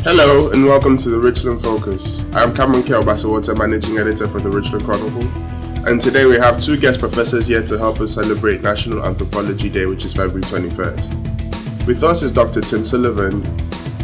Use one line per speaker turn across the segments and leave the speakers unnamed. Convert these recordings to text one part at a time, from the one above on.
Hello and welcome to the Richland Focus. I'm Cameron Kelbasa, Managing Editor for the Richland Chronicle. And today we have two guest professors here to help us celebrate National Anthropology Day, which is February 21st. With us is Dr. Tim Sullivan,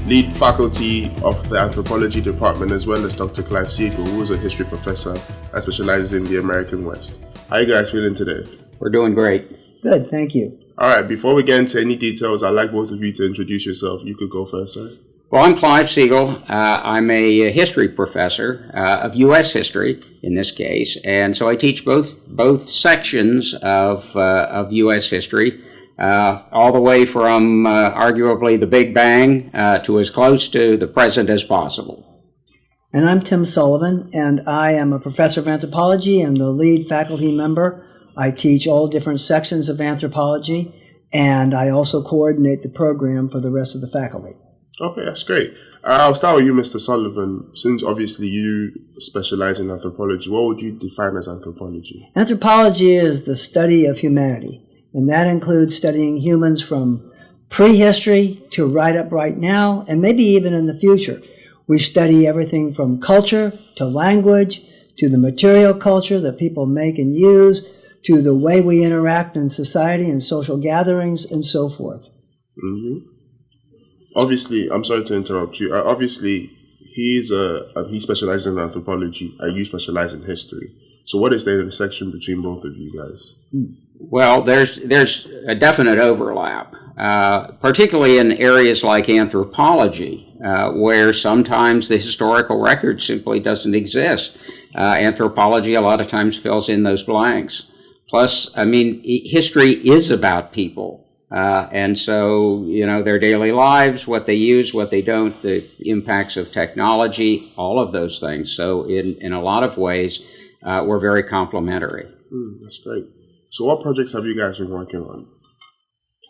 lead faculty of the Anthropology Department, as well as Dr. Clive Siegel, who is a history professor and specializes in the American West. How are you guys feeling today?
We're doing great.
Good, thank you.
All right, before we get into any details, I'd like both of you to introduce yourself. You could go first, sir.
Well, I'm Clive Siegel. I'm a history professor of U.S. history in this case, and so I teach both sections of U.S. history, all the way from arguably the Big Bang to as close to the present as possible.
And I'm Tim Sullivan, and I am a professor of anthropology and the lead faculty member. I teach all different sections of anthropology, and I also coordinate the program for the rest of the faculty.
Okay, that's great. I'll start with you, Mr. Sullivan. Since obviously you specialize in anthropology, what would you define as anthropology?
Anthropology is the study of humanity, and that includes studying humans from prehistory to right now, and maybe even in the future. We study everything from culture to language to the material culture that people make and use to the way we interact in society and social gatherings and so forth.
Mm-hmm. Obviously, I'm sorry to interrupt you. Obviously, he specializes in anthropology and you specialize in history. So what is the intersection between both of you guys?
Well, there's a definite overlap, particularly in areas like anthropology, where sometimes the historical record simply doesn't exist. Anthropology a lot of times fills in those blanks. Plus, history is about people. And so, their daily lives, what they use, what they don't, the impacts of technology, all of those things. So in a lot of ways, we're very complementary.
That's great. So what projects have you guys been working on?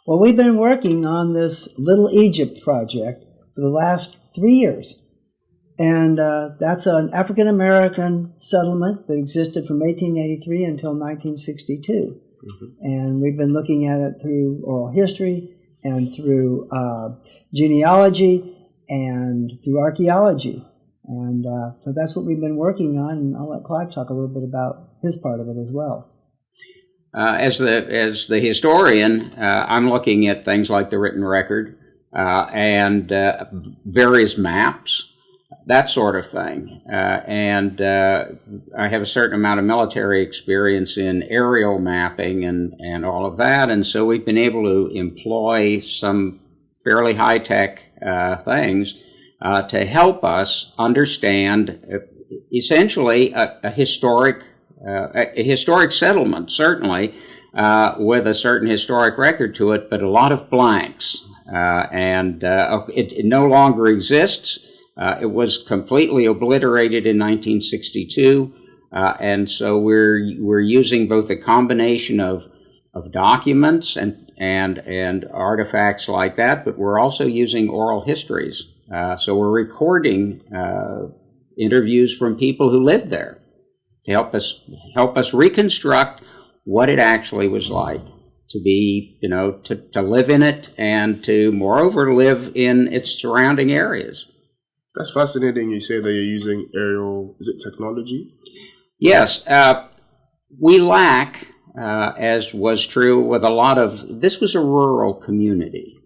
Well, we've been working on this Little Egypt project for the last 3 years. And that's an African-American settlement that existed from 1883 until 1962. Mm-hmm. And we've been looking at it through oral history and through genealogy and through archaeology. And so that's what we've been working on, and I'll let Clive talk a little bit about his part of it as well.
As the historian, I'm looking at things like the written record and various maps, that sort of thing. And I have a certain amount of military experience in aerial mapping and all of that. And so we've been able to employ some fairly high-tech things to help us understand essentially a historic settlement, certainly, with a certain historic record to it, but a lot of blanks. It no longer exists. It was completely obliterated in 1962, and so we're using both a combination of documents and artifacts like that, but we're also using oral histories. So we're recording interviews from people who lived there to help us reconstruct what it actually was like to be, to live in it and to moreover live in its surrounding areas.
That's fascinating. You say that you're using aerial, is it technology?
Yes. We lack, as was true with a lot of, this was a rural community.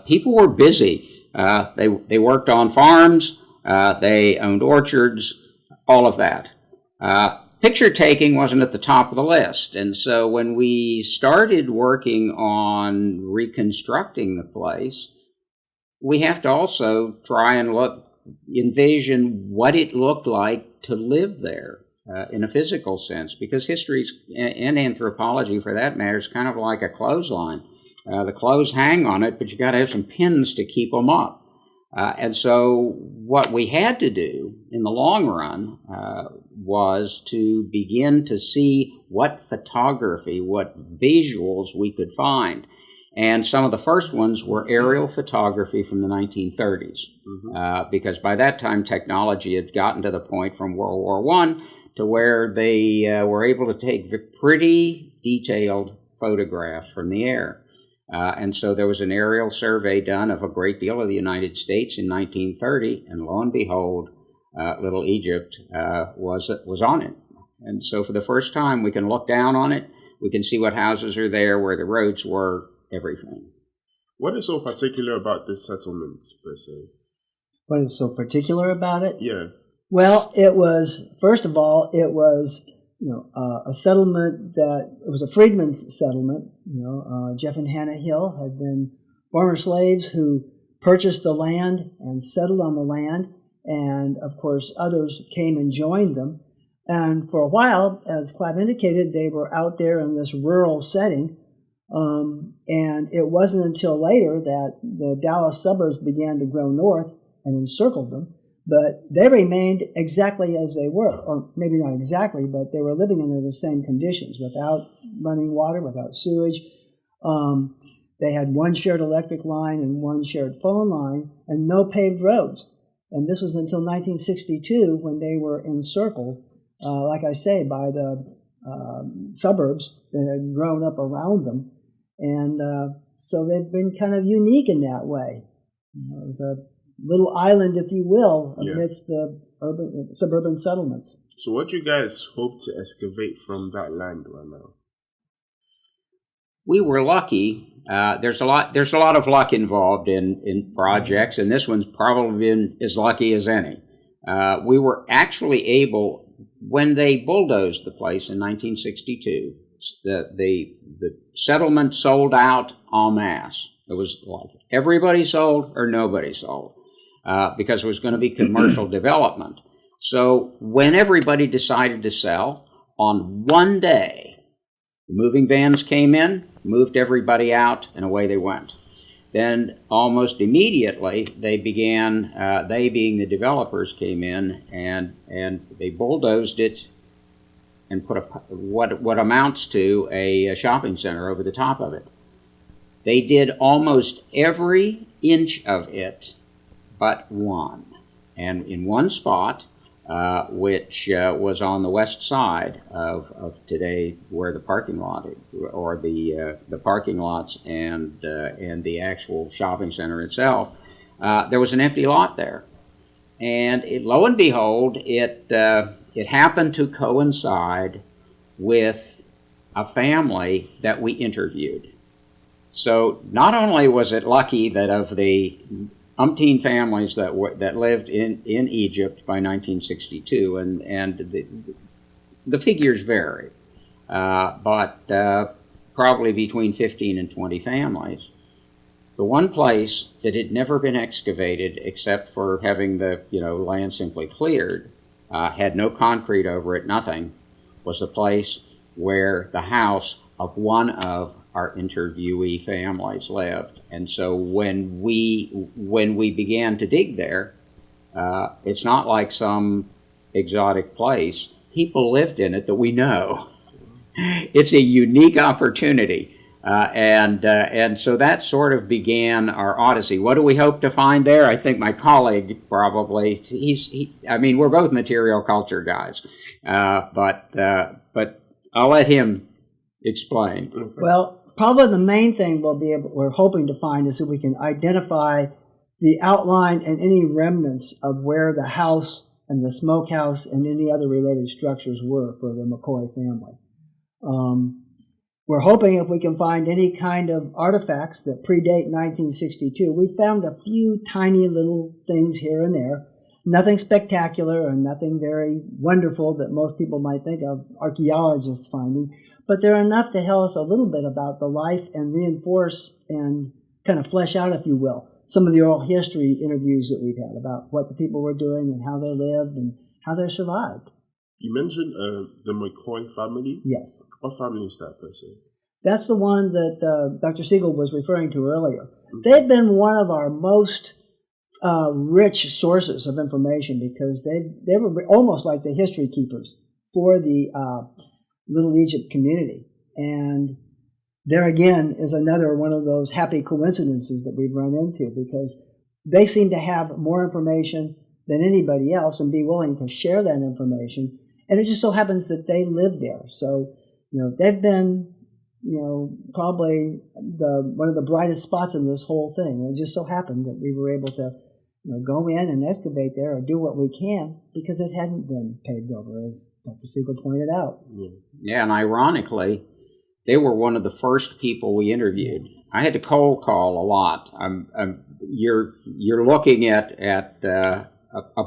People were busy. They worked on farms. They owned orchards, all of that. Picture taking wasn't at the top of the list. And so when we started working on reconstructing the place, we have to also try and envision what it looked like to live there in a physical sense, because history and anthropology, for that matter, is kind of like a clothesline. The clothes hang on it, but you got to have some pins to keep them up. And so what we had to do in the long run was to begin to see what photography, what visuals we could find. And some of the first ones were aerial photography from the 1930s, because by that time technology had gotten to the point from World War I to where they were able to take pretty detailed photographs from the air. And so there was an aerial survey done of a great deal of the United States in 1930, and lo and behold, Little Egypt was on it. And so for the first time, we can look down on it. We can see what houses are there, where the roads were, everything.
What is so particular about this settlement, per se?
What is so particular about it?
Yeah.
Well, it was, first of all, it was a settlement it was a freedmen's settlement. Jeff and Hannah Hill had been former slaves who purchased the land and settled on the land, and of course others came and joined them. And for a while, as Clive indicated, they were out there in this rural setting, and it wasn't until later that the Dallas suburbs began to grow north and encircled them. But they remained exactly as they were, or maybe not exactly, but they were living under the same conditions, without running water, without sewage. They had one shared electric line and one shared phone line, and no paved roads. And this was until 1962, when they were encircled, like I say, by the suburbs that had grown up around them. And so they've been kind of unique in that way. It was a little island, if you will, amidst the suburban settlements.
So what do you guys hope to excavate from that land right now?
We were lucky. There's a lot of luck involved in projects, and this one's probably been as lucky as any. We were actually able, when they bulldozed the place in 1962, the settlement sold out en masse. It was like everybody sold or nobody sold, because it was going to be commercial development. So when everybody decided to sell, on one day, the moving vans came in, moved everybody out, and away they went. Then almost immediately they began, they being the developers, came in and they bulldozed it and put what amounts to a shopping center over the top of it. They did almost every inch of it but one. And in one spot, which was on the west side of today, where the parking lot, or the parking lots and the actual shopping center itself, there was an empty lot there, and lo and behold, it happened to coincide with a family that we interviewed. So not only was it lucky that of the umpteen families that lived in Egypt by 1962, and the figures vary, but probably between 15 and 20 families. The one place that had never been excavated, except for having the land simply cleared, had no concrete over it, nothing, was the place where the house of one of our interviewee families lived. And so when we began to dig there, it's not like some exotic place. People lived in it that we know. It's a unique opportunity. And so that sort of began our odyssey. What do we hope to find there? I think my colleague probably, we're both material culture guys, but I'll let him explain.
Well, probably the main thing we're hoping to find is that we can identify the outline and any remnants of where the house and the smokehouse and any other related structures were for the McCoy family. We're hoping if we can find any kind of artifacts that predate 1962. We found a few tiny little things here and there, nothing spectacular and nothing very wonderful that most people might think of archaeologists finding, but they're enough to tell us a little bit about the life and reinforce and kind of flesh out, if you will, some of the oral history interviews that we've had about what the people were doing and how they lived and how they survived.
You mentioned the McCoy family?
Yes. What
family is that, per se?
That's the one that Dr. Siegel was referring to earlier. Mm-hmm. They've been one of our most rich sources of information because they were almost like the history keepers for the Little Egypt community. And there again is another one of those happy coincidences that we've run into, because they seem to have more information than anybody else and be willing to share that information. And it just so happens that they live there. So, they've been probably one of the brightest spots in this whole thing. It just so happened that we were able to go in and excavate there or do what we can because it hadn't been paved over, as Dr. Siegel pointed out.
Yeah, and ironically, they were one of the first people we interviewed. I had to cold call a lot. You're looking at a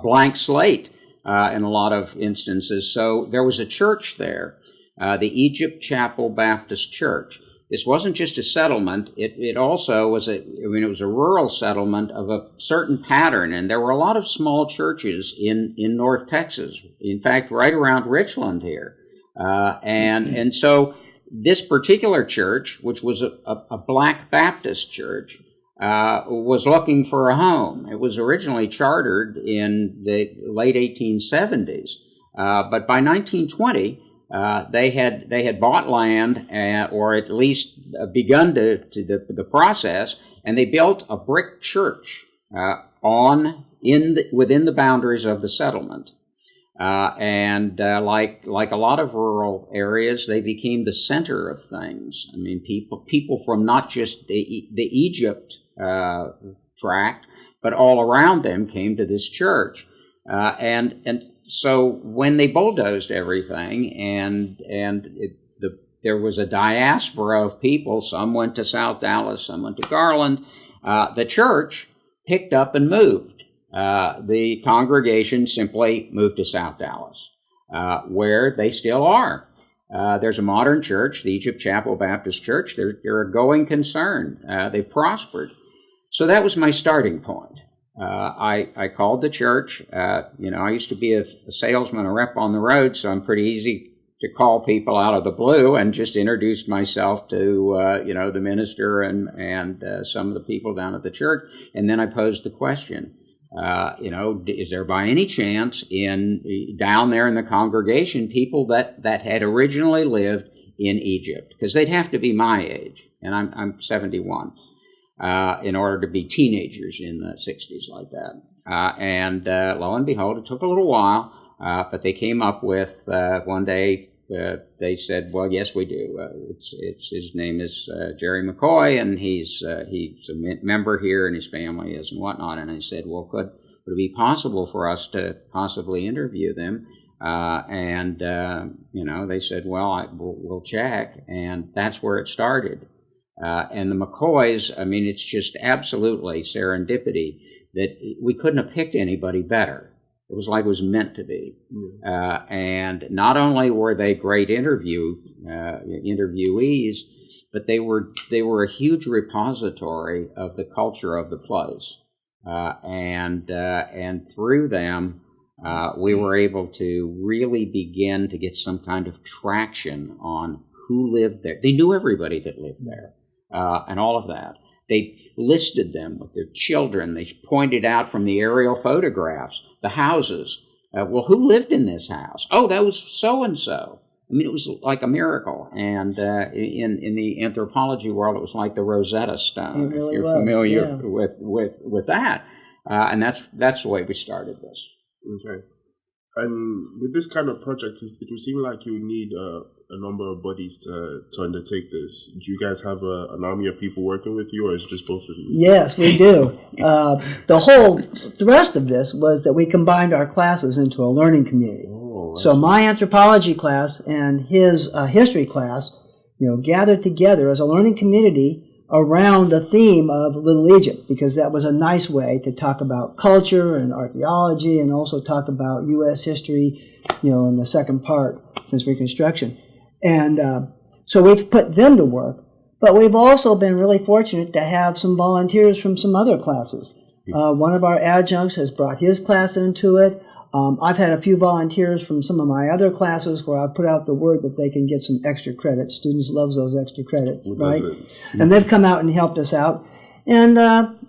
blank slate in a lot of instances. So there was a church there, the Egypt Chapel Baptist Church. This wasn't just a settlement. It also was it was a rural settlement of a certain pattern, and there were a lot of small churches in North Texas. In fact, right around Richland here, and so this particular church, which was a Black Baptist church, was looking for a home. It was originally chartered in the late 1870s, but by 1920. They had bought land, or at least begun the process, and they built a brick church within the boundaries of the settlement. Like a lot of rural areas, they became the center of things. I mean, people from not just the Egypt tract, but all around them came to this church, So when they bulldozed everything, there was a diaspora of people. Some went to South Dallas, some went to Garland. The church picked up and moved. The congregation simply moved to South Dallas, where they still are. There's a modern church, the Egypt Chapel Baptist Church. They're a going concern. They've prospered. So that was my starting point. I called the church. I used to be a salesman, a rep on the road, so I'm pretty easy to call people out of the blue, and just introduced myself to the minister and some of the people down at the church, and then I posed the question. Is there by any chance down there in the congregation people that had originally lived in Egypt? Because they'd have to be my age, and I'm 71. In order to be teenagers in the 60s like that. Lo and behold, it took a little while, but they came up with, one day, they said, well, yes, we do. His name is Jerry McCoy, and he's a member here, and his family is, and whatnot. And I said, well, would it be possible for us to possibly interview them? They said, well, we'll check, and that's where it started. And the McCoys, it's just absolutely serendipity that we couldn't have picked anybody better. It was like it was meant to be. And not only were they great interviewees, but they were a huge repository of the culture of the place. And through them, we were able to really begin to get some kind of traction on who lived there. They knew everybody that lived there. And all of that. They listed them with their children. They pointed out from the aerial photographs the houses. Well, who lived in this house? Oh, that was so-and-so. It was like a miracle. And in the anthropology world, it was like the Rosetta Stone,
really
if you're familiar with that. And that's the way we started this.
Okay. And with this kind of project, it would seem like you need a number of bodies to undertake this. Do you guys have an army of people working with you, or is it just both of you?
Yes, we do. The whole thrust of this was that we combined our classes into a learning community. So my anthropology class and his history class, gathered together as a learning community around the theme of Little Egypt, because that was a nice way to talk about culture and archaeology, and also talk about U.S. history, in the second part since Reconstruction. And so we've put them to work, but we've also been really fortunate to have some volunteers from some other classes. One of our adjuncts has brought his class into it. I've had a few volunteers from some of my other classes where I've put out the word that they can get some extra credits. Students love those extra credits, right? And they've come out and helped us out. And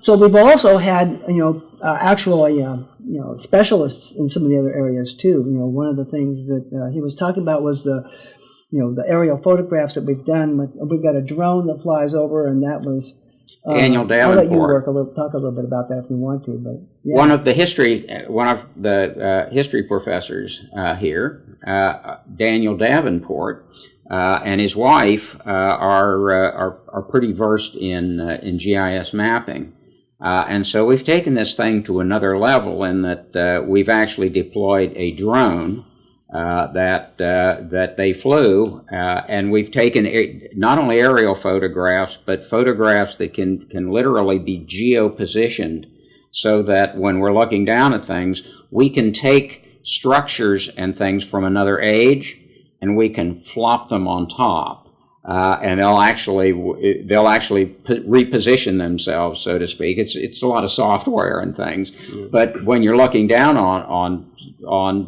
so we've also had, actually, specialists in some of the other areas too. One of the things that he was talking about was the aerial photographs that we've done. We've got a drone that flies over, and that was
Daniel
I'll let you
Davenport.
talk a little bit about that if you want to. But yeah.
One of the history professors here, Daniel Davenport, and his wife are pretty versed in GIS mapping. And so we've taken this thing to another level in that we've actually deployed a drone that they flew, and we've taken not only aerial photographs, but photographs that can literally be geo-positioned, so that when we're looking down at things, we can take structures and things from another age, and we can flop them on top. And they'll actually reposition themselves, so to speak. It's a lot of software and things, but when you're looking down on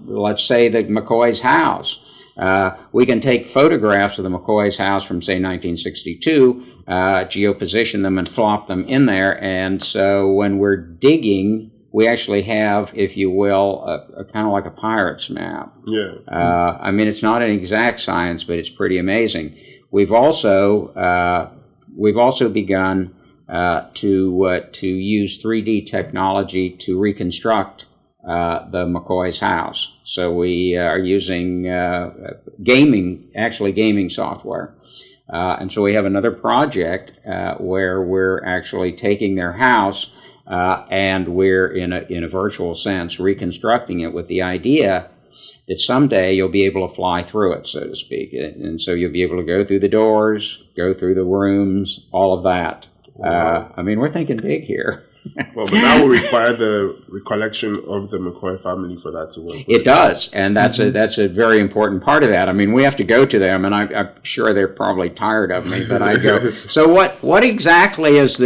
let's say the McCoy's house, we can take photographs of the McCoy's house from say 1962, geoposition them and flop them in there, and so when we're digging, we actually have, if you will, a kind of like a pirate's map.
Yeah.
I mean, it's not an exact science, but it's pretty amazing. We've also begun to use 3D technology to reconstruct the McCoy's house. So we are using gaming software, and so we have another project where we're actually taking their house and we're in a virtual sense reconstructing it with the idea that someday you'll be able to fly through it, so to speak. And so you'll be able to go through the doors, go through the rooms, all of that. I mean, we're thinking big here.
Well, but that will require the recollection of the McCoy family for that to work.
It does, and that's a very important part of that. I mean, we have to go to them, and I'm sure they're probably tired of me, but I go, so what exactly is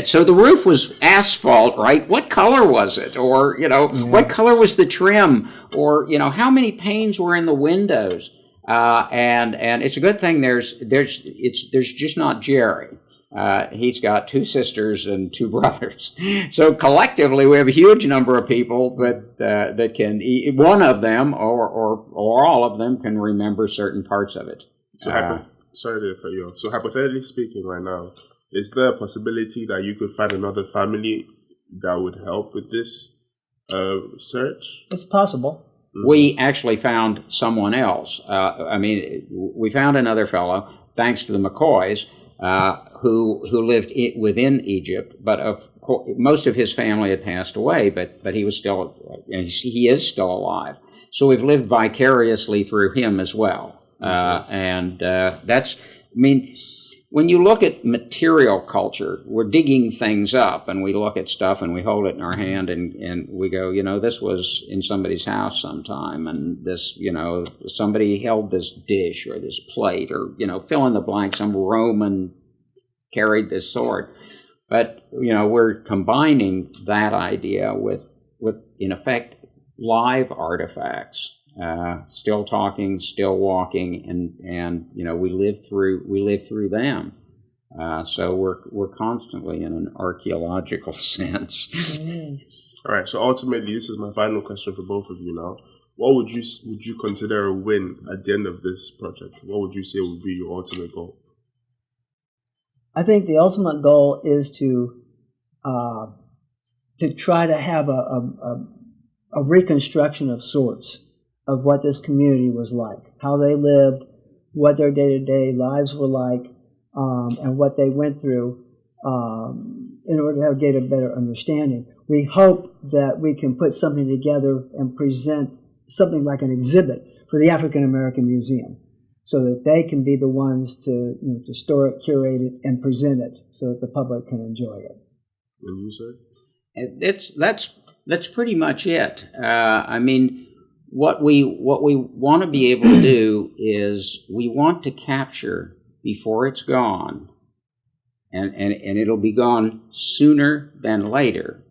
so the roof was asphalt, right? What color was it? Or, what color was the trim? Or, how many panes were in the windows? And it's a good thing there's just not Jerry. He's got 2 sisters and 2 brothers. So collectively, we have a huge number of people that can, one of them or all of them can remember certain parts of it.
So sorry to cut you off. So hypothetically speaking right now, is there a possibility that you could find another family that would help with this search?
It's possible.
We actually found someone else. We found another fellow, thanks to the McCoys, who lived within Egypt, but of course, most of his family had passed away, but he was still, and he is still alive. So we've lived vicariously through him as well. That's, when you look at material culture, we're digging things up, and we look at stuff and we hold it in our hand and we go, this was in somebody's house sometime, and this, somebody held this dish or this plate, or, fill in the blank, some Roman carried this sword. But, we're combining that idea with in effect, live artifacts. Still talking, still walking, and we live through them. So we're constantly in an archaeological sense.
All right. So ultimately, this is my final question for both of you now. What would you consider a win at the end of this project? What would you say would be your ultimate goal?
I think the ultimate goal is to try to have a reconstruction of sorts of what this community was like, how they lived, what their day-to-day lives were like, and what they went through in order to get a better understanding. We hope that we can put something together and present something like an exhibit for the African American Museum, so that they can be the ones to store it, curate it, and present it so that the public can enjoy it.
And you say?
That's pretty much it. What we want to be able to do is we want to capture before it's gone, and it'll be gone sooner than later,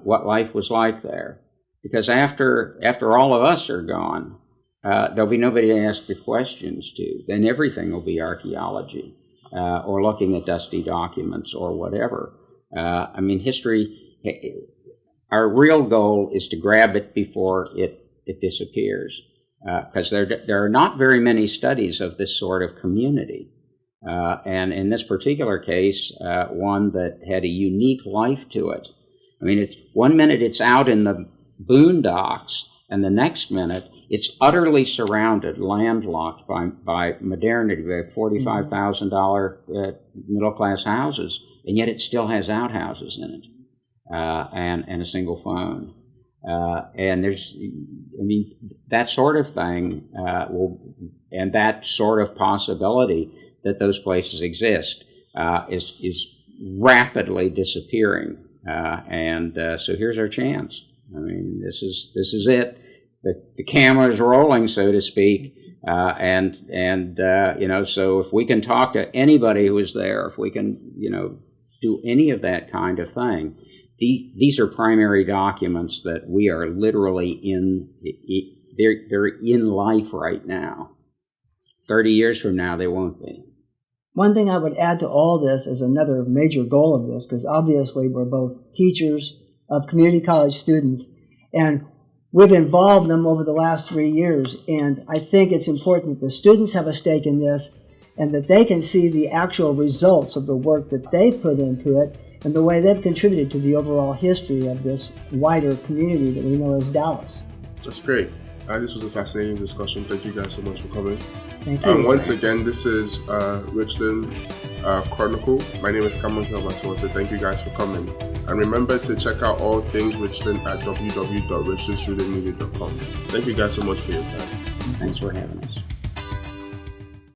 what life was like there. Because after all of us are gone, there'll be nobody to ask the questions to. Then everything will be archaeology, or looking at dusty documents or whatever. History, our real goal is to grab it before it disappears, because there are not very many studies of this sort of community. And in this particular case, one that had a unique life to it. I mean, it's 1 minute it's out in the boondocks, and the next minute it's utterly surrounded, landlocked by modernity, by $45,000 middle-class houses, and yet it still has outhouses in it, and a single phone. And there's, I mean, that sort of thing and that sort of possibility that those places exist is rapidly disappearing. So here's our chance. I mean, this is it. The camera's rolling, so to speak, so if we can talk to anybody who was there, if we can, do any of that kind of thing, these are primary documents that we are literally they're in life right now. 30 years from now, they won't be.
One thing I would add to all this is another major goal of this, because obviously we're both teachers of community college students, and we've involved them over the last 3 years, and I think it's important that the students have a stake in this and that they can see the actual results of the work that they put into it and the way they've contributed to the overall history of this wider community that we know as Dallas.
That's great. This was a fascinating discussion. Thank you guys so much for coming.
Thank you.
Once again, this is Richland Chronicle. My name is Cameron Kelbatawata. Thank you guys for coming. And remember to check out all things Richland at www.richlandstudentmedia.com. Thank you guys so much for your time.
Thanks for having us.